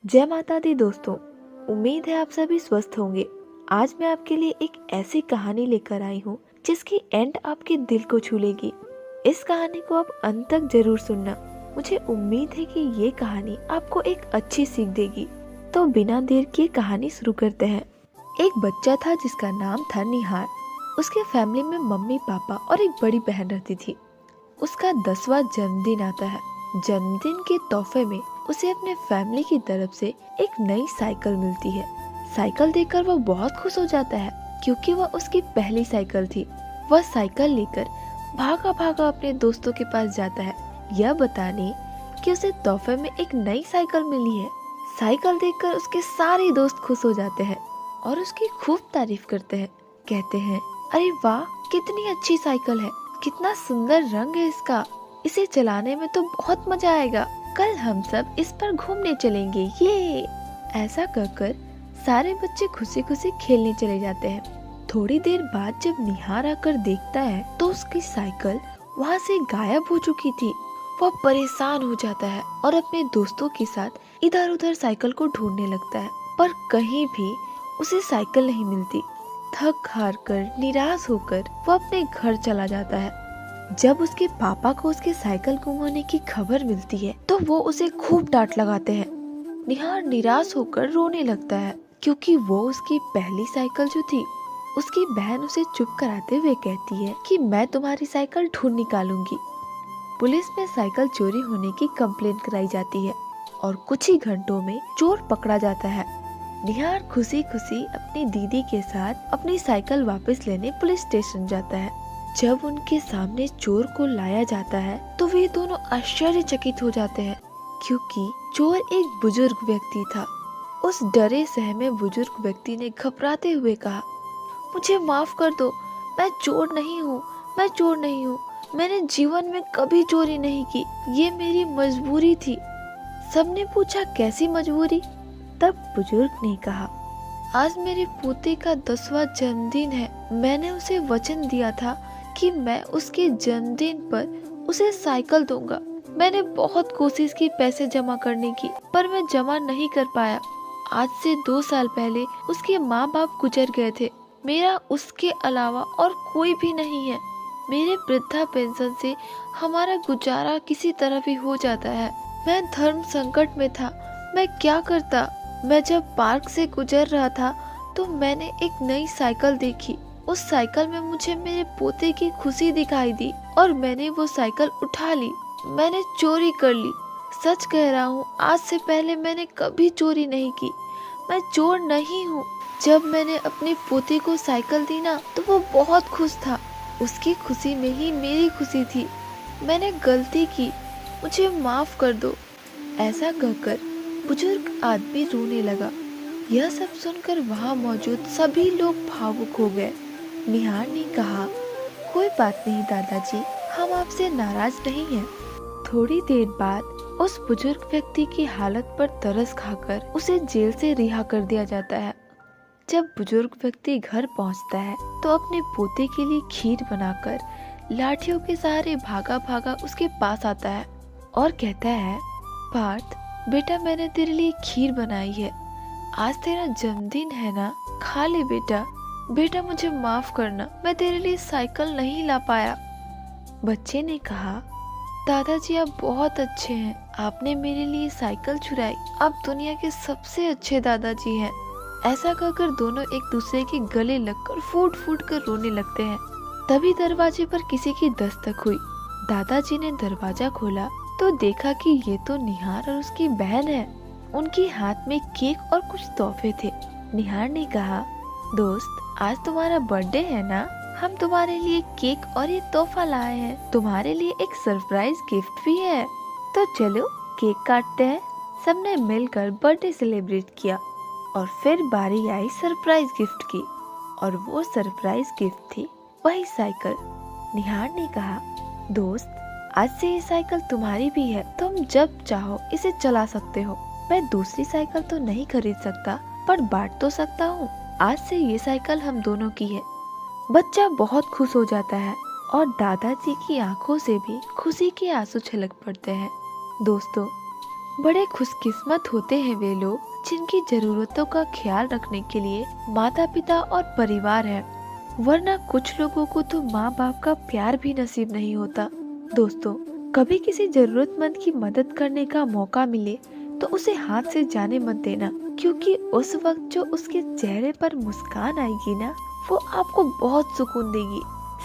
जय माता दी दोस्तों। उम्मीद है आप सभी स्वस्थ होंगे। आज मैं आपके लिए एक ऐसी कहानी लेकर आई हूँ जिसकी एंड आपके दिल को छू लेगी। इस कहानी को आप अंत तक जरूर सुनना। मुझे उम्मीद है कि ये कहानी आपको एक अच्छी सीख देगी। तो बिना देर किए कहानी शुरू करते हैं। एक बच्चा था जिसका नाम था निहार। उसके फैमिली में मम्मी पापा और एक बड़ी बहन रहती थी। उसका 10वां जन्मदिन आता है। जन्मदिन के तोहफे में उसे अपने फैमिली की तरफ से एक नई साइकिल मिलती है। साइकिल देखकर वह बहुत खुश हो जाता है क्योंकि वह उसकी पहली साइकिल थी। वह साइकिल लेकर भागा भागा अपने दोस्तों के पास जाता है यह बताने कि उसे तोहफे में एक नई साइकिल मिली है। साइकिल देखकर उसके सारे दोस्त खुश हो जाते हैं और उसकी खूब तारीफ करते हैं। कहते हैं, अरे वाह, कितनी अच्छी साइकिल है, कितना सुंदर रंग है इसका, इसे चलाने में तो बहुत मजा आएगा। कल हम सब इस पर घूमने चलेंगे। ये ऐसा कहकर सारे बच्चे खुशी खुशी खेलने चले जाते हैं। थोड़ी देर बाद जब निहार आकर देखता है तो उसकी साइकिल वहाँ से गायब हो चुकी थी। वह परेशान हो जाता है और अपने दोस्तों के साथ इधर उधर साइकिल को ढूंढने लगता है, पर कहीं भी उसे साइकिल नहीं मिलती। थक हार कर निराश होकर वह अपने घर चला जाता है। जब उसके पापा को उसके साइकिल गुम होने की खबर मिलती है तो वो उसे खूब डांट लगाते हैं। निहार निराश होकर रोने लगता है क्योंकि वो उसकी पहली साइकिल जो थी। उसकी बहन उसे चुप कराते हुए कहती है कि मैं तुम्हारी साइकिल ढूंढ निकालूंगी। पुलिस में साइकिल चोरी होने की कंप्लेंट कराई जाती है और कुछ ही घंटों में चोर पकड़ा जाता है। निहार खुशी खुशी अपनी दीदी के साथ अपनी साइकिल वापस लेने पुलिस स्टेशन जाता है। जब उनके सामने चोर को लाया जाता है तो वे दोनों आश्चर्यचकित हो जाते हैं क्योंकि चोर एक बुजुर्ग व्यक्ति था। उस डरे सहमे बुजुर्ग व्यक्ति ने घबराते हुए कहा, मुझे माफ कर दो, मैं चोर नहीं हूँ, मैं चोर नहीं हूँ, मैंने जीवन में कभी चोरी नहीं की, ये मेरी मजबूरी थी। सबने पूछा, कैसी मजबूरी? तब बुजुर्ग ने कहा, आज मेरे पोते का 10वां जन्मदिन है। मैंने उसे वचन दिया था कि मैं उसके जन्मदिन पर उसे साइकिल दूंगा। मैंने बहुत कोशिश की पैसे जमा करने की, पर मैं जमा नहीं कर पाया। आज से 2 साल पहले उसके माँ बाप गुजर गए थे। मेरा उसके अलावा और कोई भी नहीं है। मेरे वृद्धा पेंशन से हमारा गुजारा किसी तरह भी हो जाता है। मैं धर्म संकट में था, मैं क्या करता? मैं जब पार्क से गुजर रहा था तो मैंने एक नई साइकिल देखी। उस साइकिल में मुझे मेरे पोते की खुशी दिखाई दी और मैंने वो साइकिल उठा ली। मैंने चोरी कर ली। सच कह रहा हूँ, आज से पहले मैंने कभी चोरी नहीं की। मैं चोर नहीं हूँ। जब मैंने अपने पोते को साइकिल दी ना तो वो बहुत खुश था। उसकी खुशी में ही मेरी खुशी थी। मैंने गलती की, मुझे माफ कर दो। ऐसा कहकर बुजुर्ग आदमी रोने लगा। यह सब सुनकर वहाँ मौजूद सभी लोग भावुक हो गए। निहार ने कहा, कोई बात नहीं दादाजी, हम आपसे नाराज नहीं हैं। थोड़ी देर बाद उस बुजुर्ग व्यक्ति की हालत पर तरस खाकर उसे जेल से रिहा कर दिया जाता है। जब बुजुर्ग व्यक्ति घर पहुंचता है तो अपने पोते के लिए खीर बनाकर लाठियों के सहारे भागा भागा उसके पास आता है और कहता है, पार्थ बेटा, मैंने तेरे लिए खीर बनाई है। आज तेरा जन्मदिन है ना, खा ले बेटा। बेटा मुझे माफ करना, मैं तेरे लिए साइकिल नहीं ला पाया। बच्चे ने कहा, दादाजी आप बहुत अच्छे हैं, आपने मेरे लिए साइकिल चुराई। आप दुनिया के सबसे अच्छे दादाजी हैं। ऐसा कहकर दोनों एक दूसरे के गले लगकर फूट फूट कर रोने लगते हैं। तभी दरवाजे पर किसी की दस्तक हुई। दादाजी ने दरवाजा खोला तो देखा कि ये तो निहार और उसकी बहन है। उनके हाथ में केक और कुछ तोहफे थे। निहार ने कहा, दोस्त, आज तुम्हारा बर्थडे है ना, हम तुम्हारे लिए केक और ये तोहफा लाए हैं। तुम्हारे लिए एक सरप्राइज गिफ्ट भी है। तो चलो केक काटते हैं। सबने मिलकर बर्थडे सेलिब्रेट किया और फिर बारी आई सरप्राइज गिफ्ट की, और वो सरप्राइज गिफ्ट थी वही साइकिल। निहार ने कहा, दोस्त, आज से ये साइकिल तुम्हारी भी है, तुम जब चाहो इसे चला सकते हो। मैं दूसरी साइकिल तो नहीं खरीद सकता, पर बांट तो सकता हूँ। आज से ये साइकिल हम दोनों की है। बच्चा बहुत खुश हो जाता है और दादाजी की आंखों से भी खुशी के आंसू छलक पड़ते हैं। दोस्तों, बड़े खुशकिस्मत होते हैं वे लोग जिनकी जरूरतों का ख्याल रखने के लिए माता पिता और परिवार है, वरना कुछ लोगों को तो माँ बाप का प्यार भी नसीब नहीं होता। दोस्तों, कभी किसी जरूरतमंद की मदद करने का मौका मिले तो उसे हाथ से जाने मत देना, क्योंकि उस वक्त जो उसके चेहरे पर मुस्कान आएगी ना, वो आपको बहुत सुकून देगी।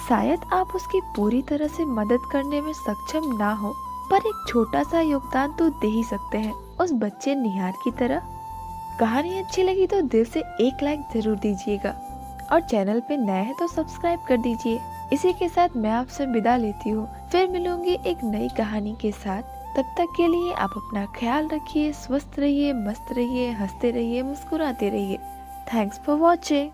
शायद आप उसकी पूरी तरह से मदद करने में सक्षम ना हो, पर एक छोटा सा योगदान तो दे ही सकते हैं, उस बच्चे निहार की तरह। कहानी अच्छी लगी तो दिल से एक लाइक जरूर दीजिएगा और चैनल पे नए हैं तो सब्सक्राइब कर दीजिए। इसी के साथ मैं आपसे विदा लेती हूँ, फिर मिलूंगी एक नई कहानी के साथ। तब तक के लिए आप अपना ख्याल रखिए, स्वस्थ रहिए, मस्त रहिए, हंसते रहिए, मुस्कुराते रहिए। Thanks for watching.